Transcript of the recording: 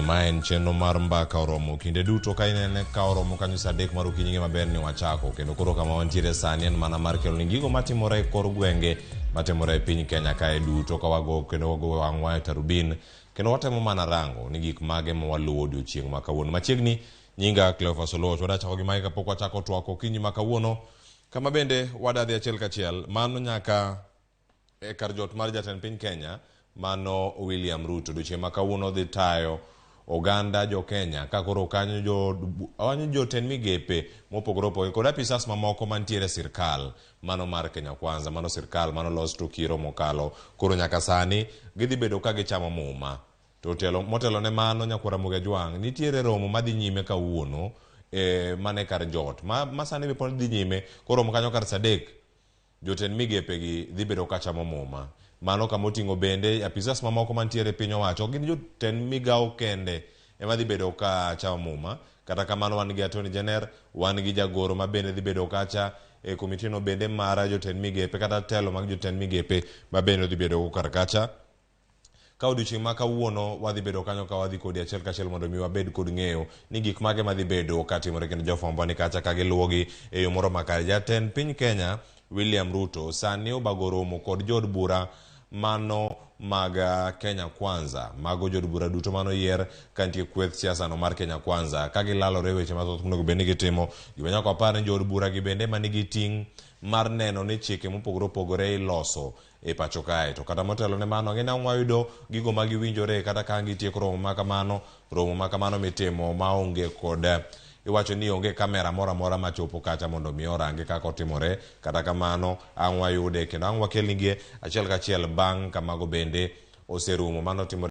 ni maen chenro mar mbaka oromo kinde duto ka inene ka oromo kanyo saa 3 mar okinyi maber ni wachako kendo koro kama wantiere sani en mana mar kelo ni gigo matimore kor gwenge matimore e piny Kenya kae duto ka wago kendo wago wang'wa tarubin kendo watemo mana rango ni gik mage ma waluwo odiochieng' ma kawuono. Machiegni nyinga Cleophas Oloch, wadachako gi mike kapok wachako twako okinyi ma kawuono kama bende wadadhi achiel kachiel mano nyaka e kar jot mar jatend piny Kenya mano William Ruto odiochieng' ma kawuono dhi tayo oganda jo Kenya ka koro kanyo jotend migepe mopogore opogore kod apisas mamoko mantiere sirkal mano mar Kenya Kwanza, mano sirkal mano los to kiro mokalo koro nyaka sani gidhi bedo ka gichamo muma. To motelo ne mano nyakwara Muge Jwang' nitiere romo madhi nyime kawuono mane kar jot ma sani be pon dhi nyime koro kanyo kar saa 3 jotend migepe gi dhi bedo ka chamo muma. Mano kamoting'o bende apisas mamoko mantiere piny owacho gin jotend migao kende ema dhi bedo ka chamo muma. Kata kamano wan gi Attorney General, wan gi jagoro ma bende dhi bedo kacha e komitino bende mara jotend migepe kata telo mag jotend migepe ma bende dhi bedo kar kacha. Ka odiochieng' ma kawuono wadhi bedo kanyo ka wadhi kodi achiel kachiel mondo mi wabed kod ng'eyo ni gik mage madhi bedo katimore kendo jofwambo ni kacha ka giluwogi e yo moro makare. Jatend piny Kenya William Ruto sani obago romo kod jod bura mano mag Kenya Kwanza, mago jod bura duto mano yier kantie kweth siasa no mar Kenya Kwanza ka gilalore weche mathoth monego bed ni gitimo. Gima nyaka wapar ni jod bura gi bende manigi ting' mar neno ni chike mopogore opogore iloso e pacho kae. To kata motelo ne mano gina wayudo gigo ma giwinjore kata ka gitieko romo makamano mitimo maonge kod iwacho ni onge kamera mora mora machopo kacha mondo mi orange kaka otimore. Kata kamano ang' wayude kendo ang' wakelnigie achiel kachiel bang' kamago bende oserumo mano timore